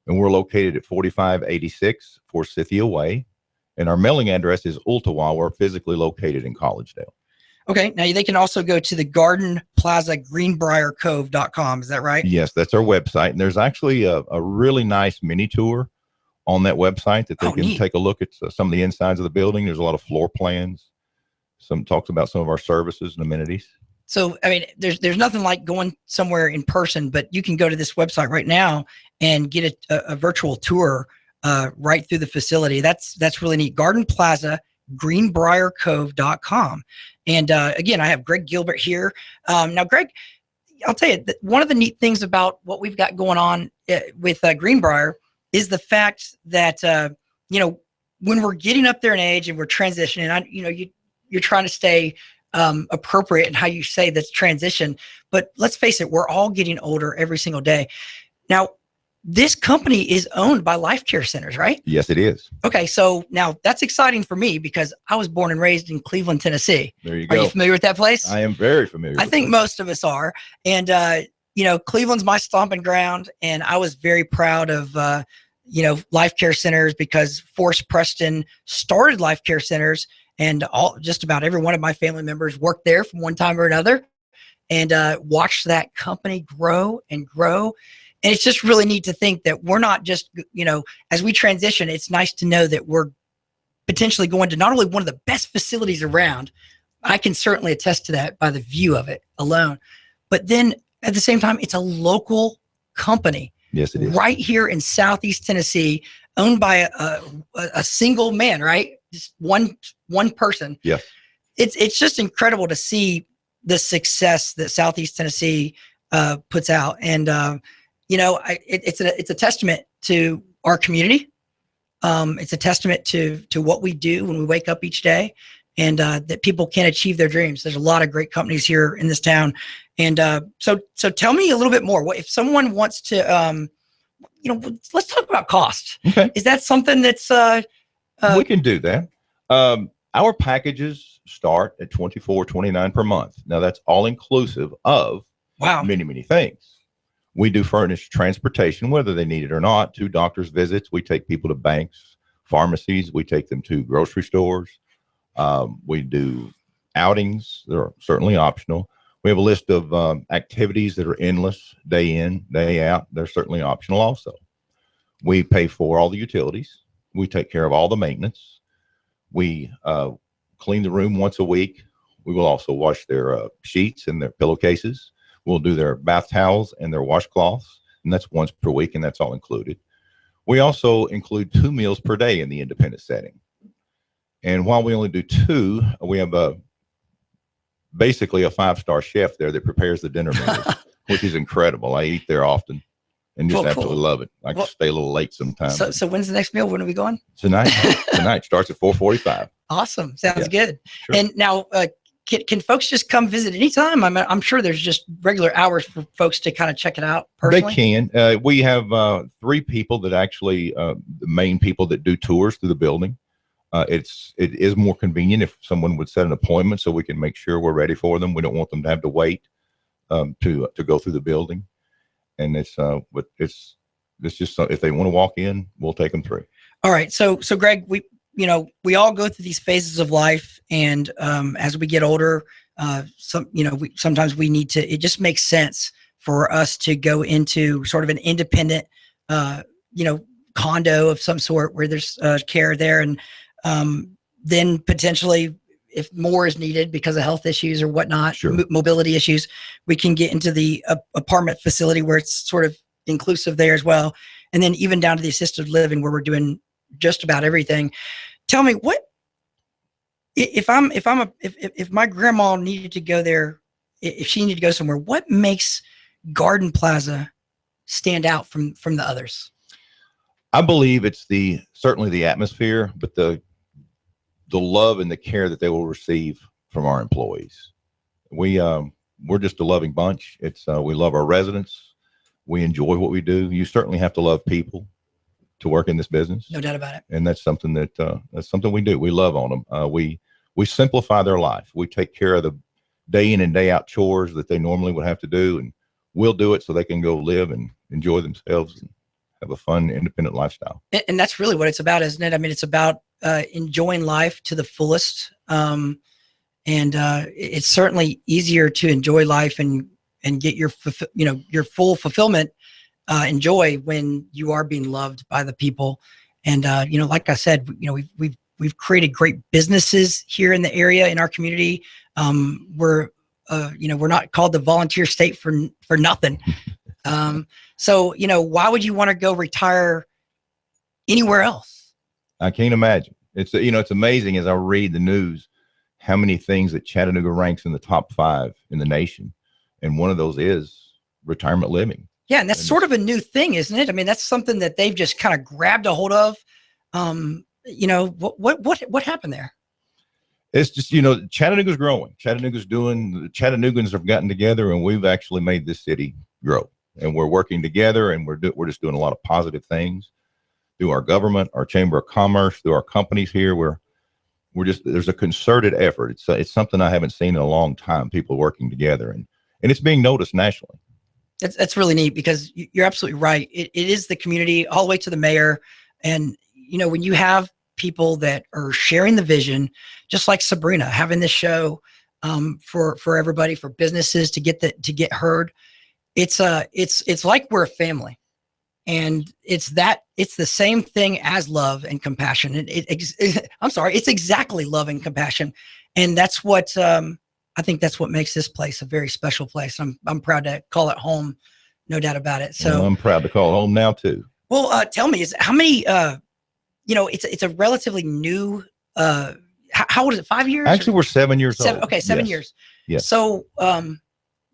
[SPEAKER 14] And we're located at 4586 Forsythia Way. And our mailing address is Ooltewah. We're physically located in Collegedale.
[SPEAKER 6] Okay. Now they can also go to the Garden Plaza GreenbrierCove.com. Is that right?
[SPEAKER 14] Yes, that's our website. And there's actually a really nice mini tour on that website that they can take a look at some of the insides of the building. There's a lot of floor plans. Some talks about some of our services and amenities.
[SPEAKER 6] So, I mean, there's nothing like going somewhere in person, but you can go to this website right now and get a virtual tour right through the facility. That's really neat. Garden Plaza, GreenbrierCove.com. And again, I have Greg Gilbert here. Now, Greg, I'll tell you that one of the neat things about what we've got going on with Greenbrier is the fact that, when we're getting up there in age and we're transitioning, you're trying to stay appropriate in how you say that's transition. But let's face it, we're all getting older every single day. Now, this company is owned by Life Care Centers, right?
[SPEAKER 14] Yes, it is.
[SPEAKER 6] Okay, so now that's exciting for me because I was born and raised in Cleveland, Tennessee.
[SPEAKER 14] There you go.
[SPEAKER 6] Are you familiar with that place?
[SPEAKER 14] I am very familiar.
[SPEAKER 6] I think most of us are. And, Cleveland's my stomping ground. And I was very proud of, Life Care Centers because Forrest Preston started Life Care Centers. And just about every one of my family members worked there from one time or another and watched that company grow and grow. And it's just really neat to think that we're not just, as we transition, it's nice to know that we're potentially going to not only one of the best facilities around. I can certainly attest to that by the view of it alone. But then at the same time, it's a local company.
[SPEAKER 14] Yes, it is.
[SPEAKER 6] Right here in Southeast Tennessee, owned by a single man, right? Just one person.
[SPEAKER 14] Yeah.
[SPEAKER 6] It's just incredible to see the success that Southeast Tennessee puts out. And, it's a testament to our community. It's a testament to what we do when we wake up each day and that people can achieve their dreams. There's a lot of great companies here in this town. And so tell me a little bit more. What if someone wants to, let's talk about cost.
[SPEAKER 14] Okay.
[SPEAKER 6] Is that something that's
[SPEAKER 14] we can do that. Our packages start at $24.29 per month. Now that's all inclusive of many, many things. We do furnish transportation, whether they need it or not, to doctor's visits. We take people to banks, pharmacies. We take them to grocery stores. We do outings. They're certainly optional. We have a list of activities that are endless, day in, day out. They're certainly optional also. We pay for all the utilities. We take care of all the maintenance. We clean the room once a week. We will also wash their sheets and their pillowcases. We'll do their bath towels and their washcloths, and that's once per week, and that's all included. We also include 2 meals per day in the independent setting. And while we only do 2, we have basically a 5-star chef there that prepares the dinner menu, which is incredible. I eat there often and just absolutely love it. I can stay a little late sometimes.
[SPEAKER 6] So when's the next meal? When are we going?
[SPEAKER 14] Tonight. Tonight starts at 4:45.
[SPEAKER 6] Awesome. Sounds good.
[SPEAKER 14] Sure.
[SPEAKER 6] And now, can folks just come visit anytime? I'm sure there's just regular hours for folks to kind of check it out personally.
[SPEAKER 14] They can. We have 3 people that actually, the main people that do tours through the building. It is more convenient if someone would set an appointment so we can make sure we're ready for them. We don't want them to have to wait to go through the building. And it's just if they want to walk in, we'll take them through.
[SPEAKER 6] All right. So Greg, we all go through these phases of life, and as we get older, sometimes we need to. It just makes sense for us to go into sort of an independent, condo of some sort where there's care there, and then potentially if more is needed because of health issues or whatnot,
[SPEAKER 14] Sure.
[SPEAKER 6] mobility issues, we can get into the apartment facility where it's sort of inclusive there as well. And then even down to the assisted living where we're doing just about everything. Tell me what, if my grandma needed to go there, if she needed to go somewhere, what makes Garden Plaza stand out from the others?
[SPEAKER 14] I believe it's certainly the atmosphere, but the love and the care that they will receive from our employees. We're just a loving bunch. We love our residents. We enjoy what we do. You certainly have to love people to work in this business.
[SPEAKER 6] No doubt about it.
[SPEAKER 14] And that's something that's something we do. We love on them. We simplify their life. We take care of the day in and day out chores that they normally would have to do, and we'll do it so they can go live and enjoy themselves and have a fun, independent lifestyle.
[SPEAKER 6] And that's really what it's about, isn't it? I mean, it's about enjoying life to the fullest. And it's certainly easier to enjoy life and get your full fulfillment and joy when you are being loved by the people. And like I said, we've created great businesses here in the area, in our community. We're not called the volunteer state for nothing. So why would you want to go retire anywhere else?
[SPEAKER 14] I can't imagine. It's amazing as I read the news, how many things that Chattanooga ranks in the top 5 in the nation. And one of those is retirement living.
[SPEAKER 6] Yeah. And that's sort of a new thing, isn't it? I mean, that's something that they've just kind of grabbed a hold of. What happened there?
[SPEAKER 14] It's just, Chattanooga's growing. The Chattanoogans have gotten together, and we've actually made this city grow. And we're working together, and we're just doing a lot of positive things through our government, our Chamber of Commerce, through our companies here. There's a concerted effort. It's something I haven't seen in a long time, people working together, and it's being noticed nationally.
[SPEAKER 6] That's really neat, because you're absolutely right. It is the community all the way to the mayor. And, when you have people that are sharing the vision, just like Sabrena, having this show for everybody, for businesses to get heard, it's like we're a family. And it's the same thing as love and compassion. It's exactly love and compassion. And that's what, I think that's what makes this place a very special place. I'm proud to call it home, no doubt about it. So
[SPEAKER 14] I'm proud to call it home now too.
[SPEAKER 6] Well, tell me, how many, it's a relatively new, how old is it? 5 years?
[SPEAKER 14] Actually, we're 7 years old.
[SPEAKER 6] Okay. 7 years.
[SPEAKER 14] Yes.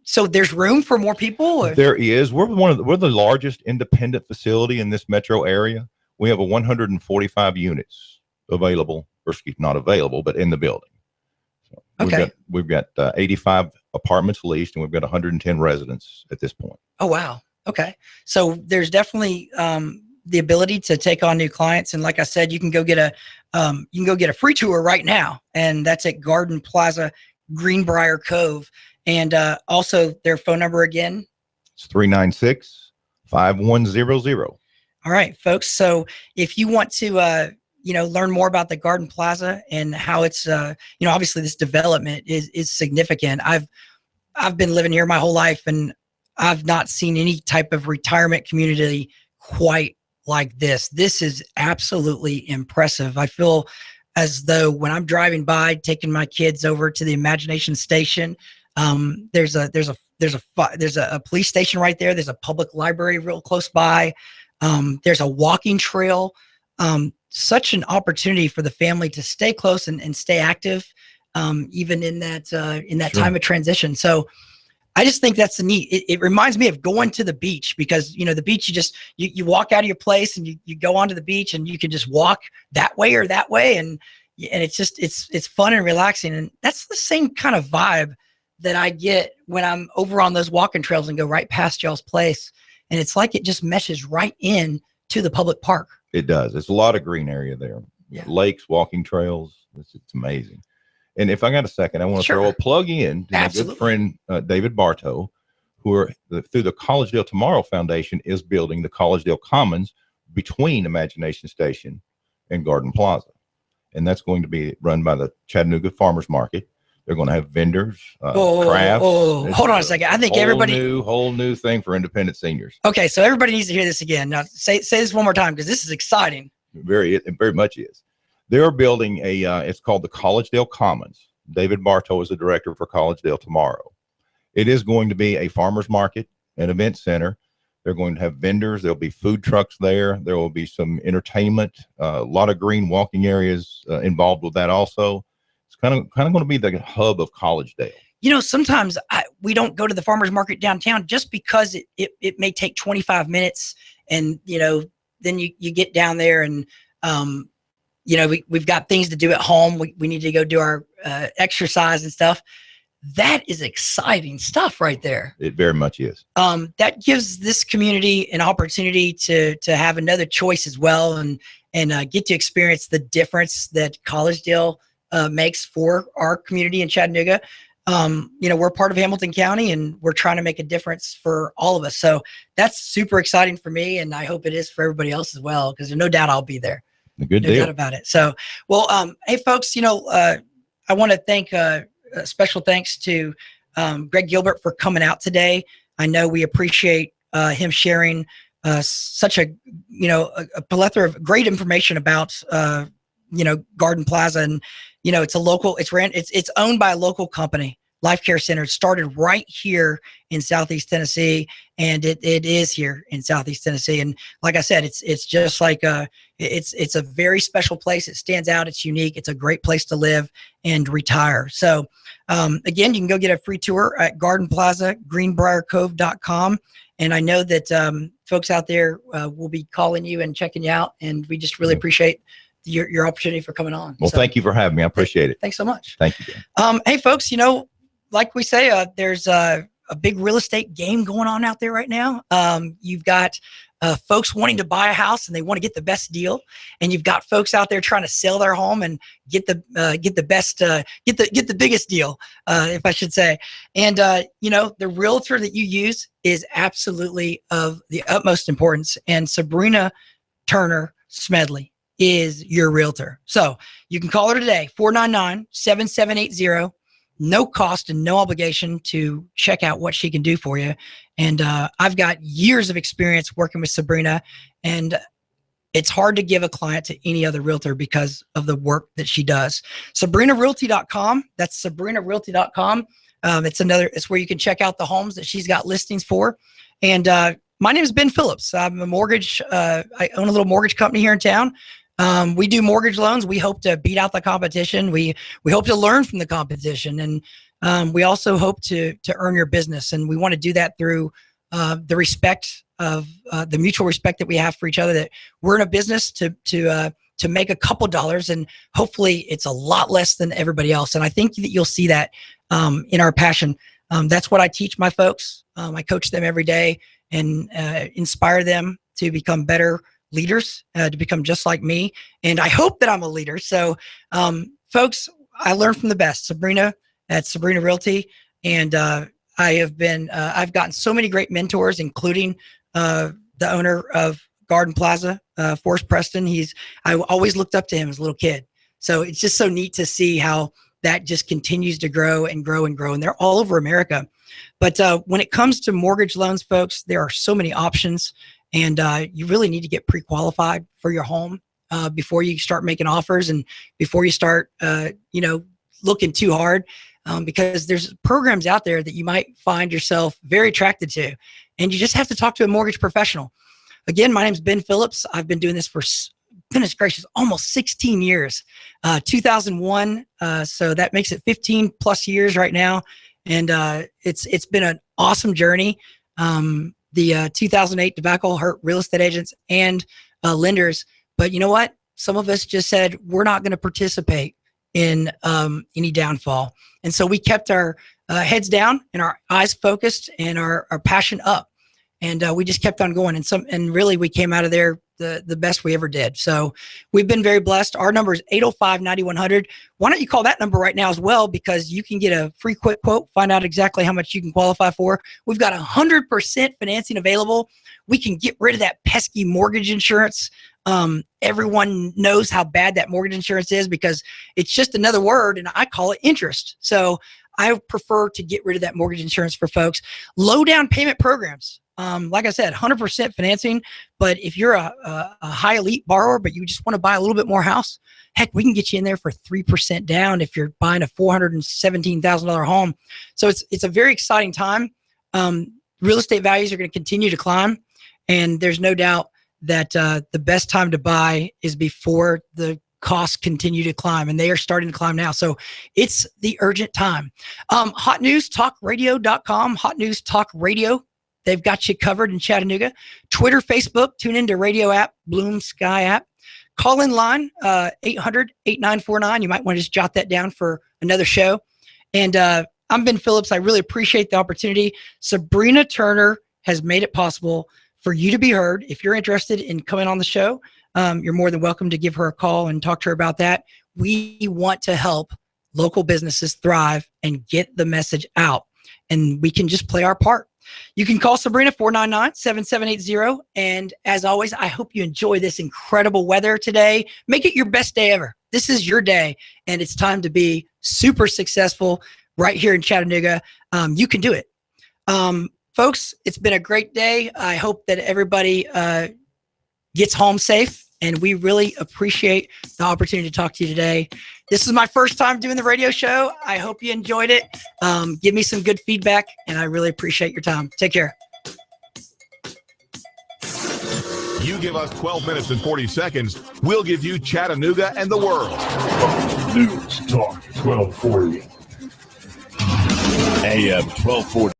[SPEAKER 6] So there's room for more people? Or?
[SPEAKER 14] There is. We're the largest independent facility in this metro area. We have 145 units available, or not available, but in the building. So
[SPEAKER 6] okay.
[SPEAKER 14] We've got 85 apartments leased, and we've got 110 residents at this point.
[SPEAKER 6] Oh, wow. Okay. So there's definitely the ability to take on new clients. And like I said, you can go get a free tour right now. And that's at Garden Plaza, Greenbrier Cove. And also their phone number again.
[SPEAKER 14] It's 396-5100.
[SPEAKER 6] All right, folks. So if you want to, learn more about the Garden Plaza and how it's, obviously this development is significant. I've been living here my whole life, and I've not seen any type of retirement community quite like this. This is absolutely impressive. I feel as though when I'm driving by, taking my kids over to the Imagination Station, there's a police station right there. There's a public library real close by. There's a walking trail. Such an opportunity for the family to stay close and stay active, even in that sure. time of transition. So I just think that's neat. It reminds me of going to the beach, because, the beach, you walk out of your place and you go onto the beach, and you can just walk that way or that way. And it's just, it's fun and relaxing. And that's the same kind of vibe that I get when I'm over on those walking trails and go right past y'all's place. And it's like it just meshes right in to the public park.
[SPEAKER 14] It does. It's a lot of green area there.
[SPEAKER 6] Yeah.
[SPEAKER 14] Lakes, walking trails. It's amazing. And if I got a second, I want to
[SPEAKER 6] Sure.
[SPEAKER 14] throw a plug in to my good friend, David Bartow, who through the Collegedale Tomorrow Foundation is building the Collegedale Commons between Imagination Station and Garden Plaza. And that's going to be run by the Chattanooga Farmers Market. They're going to have vendors, crafts.
[SPEAKER 6] Hold on a second. I think
[SPEAKER 14] whole new thing for independent seniors.
[SPEAKER 6] Okay, so everybody needs to hear this again. Now, say this one more time, because this is exciting.
[SPEAKER 14] It very much is. They're building it's called the Collegedale Commons. David Bartow is the director for Collegedale tomorrow. It is going to be a farmer's market, an event center. They're going to have vendors. There'll be food trucks there. There will be some entertainment, a lot of green walking areas involved with that also. It's kind of going to be the hub of Collegedale.
[SPEAKER 6] You know, sometimes we don't go to the farmer's market downtown just because it may take 25 minutes. And, you know, then you get down there and, you know, we've got things to do at home. We need to go do our exercise and stuff. That is exciting stuff right there.
[SPEAKER 14] It very much is.
[SPEAKER 6] That gives this community an opportunity to have another choice as well and get to experience the difference that Collegedale makes for our community in Chattanooga. You know, we're part of Hamilton County and we're trying to make a difference for all of us. So that's super exciting for me. And I hope it is for everybody else as well, because there's no doubt I'll be there.
[SPEAKER 14] Good deal.
[SPEAKER 6] No doubt about it. So, well, hey folks, you know, I want to thank, special thanks to Greg Gilbert for coming out today. I know we appreciate him sharing such a, you know, a plethora of great information about, you know, Garden Plaza. And, you know, it's it's owned by a local company, Life Care Center. It started right here in Southeast Tennessee, and it is here in Southeast Tennessee. And like I said, it's just like it's a very special place. It stands out. It's unique. It's a great place to live and retire. So again, you can go get a free tour at Garden Plaza, greenbriarcove.com. And I know that folks out there will be calling you and checking you out. And we just really appreciate your opportunity for coming on.
[SPEAKER 14] Well, thank you for having me. I appreciate it.
[SPEAKER 6] Thanks so much.
[SPEAKER 14] Thank you, Dan.
[SPEAKER 6] Hey folks, you know, like we say, there's a big real estate game going on out there right now. You've got folks wanting to buy a house and they want to get the best deal, and you've got folks out there trying to sell their home and get the biggest deal, if I should say. And you know, the realtor that you use is absolutely of the utmost importance. And Sabrena Turner Smedley is your realtor. So you can call her today, 499-7780. No cost and no obligation to check out what she can do for you. And I've got years of experience working with Sabrena, and it's hard to give a client to any other realtor because of the work that she does. SabrenaRealty.com. That's SabrenaRealty.com. It's where you can check out the homes that she's got listings for. And my name is Ben Phillips. I'm a I own a little mortgage company here in town. We do mortgage loans. We hope to beat out the competition. We hope to learn from the competition. And we also hope to earn your business. And we want to do that through the respect of the mutual respect that we have for each other, that we're in a business to make a couple dollars, and hopefully it's a lot less than everybody else. And I think that you'll see that in our passion. That's what I teach my folks. I coach them every day and inspire them to become better leaders, to become just like me. And I hope that I'm a leader. So folks, I learn from the best. Sabrena at Sabrena Realty. And I've gotten so many great mentors, including the owner of Garden Plaza, Forrest Preston. I always looked up to him as a little kid. So it's just so neat to see how that just continues to grow and grow and grow. And they're all over America. But when it comes to mortgage loans, folks, there are so many options. And you really need to get pre-qualified for your home before you start making offers, and before you start, looking too hard, because there's programs out there that you might find yourself very attracted to, and you just have to talk to a mortgage professional. Again, my name is Ben Phillips. I've been doing this for, goodness gracious, almost 16 years, 2001. So that makes it 15 plus years right now. And it's been an awesome journey. The 2008 debacle hurt real estate agents and lenders. But you know what? Some of us just said, we're not going to participate in any downfall. And so we kept our heads down and our eyes focused and our passion up. And we just kept on going. And really we came out of there the best we ever did. So we've been very blessed. Our number is 805-9100. Why don't you call that number right now as well, because you can get a free quick quote, find out exactly how much you can qualify for. We've got 100% financing available. We can get rid of that pesky mortgage insurance. Everyone knows how bad that mortgage insurance is, because it's just another word, and I call it interest. So I prefer to get rid of that mortgage insurance for folks. Low down payment programs. Like I said, 100% financing. But if you're a high elite borrower, but you just want to buy a little bit more house, heck, we can get you in there for 3% down if you're buying a $417,000 home. So it's a very exciting time. Real estate values are going to continue to climb. And there's no doubt that the best time to buy is before the costs continue to climb, and they are starting to climb now. So it's the urgent time. HotNewsTalkRadio.com, Hot News Talk Radio. They've got you covered in Chattanooga. Twitter, Facebook, tune into radio app, Bloom Sky app. Call in line, 800-8949. You might want to just jot that down for another show. And I'm Ben Phillips. I really appreciate the opportunity. Sabrena Turner has made it possible for you to be heard. If you're interested in coming on the show, you're more than welcome to give her a call and talk to her about that. We want to help local businesses thrive and get the message out, and we can just play our part. You can call Sabrena 499-7780. And as always, I hope you enjoy this incredible weather today. Make it your best day ever. This is your day, and it's time to be super successful right here in Chattanooga. You can do it. Folks, it's been a great day. I hope that everybody gets home safe, and we really appreciate the opportunity to talk to you today. This is my first time doing the radio show. I hope you enjoyed it. Give me some good feedback, and I really appreciate your time. Take care.
[SPEAKER 11] You give us 12 minutes and 40 seconds, we'll give you Chattanooga and the world.
[SPEAKER 4] News Talk 1240.
[SPEAKER 3] AM 1240.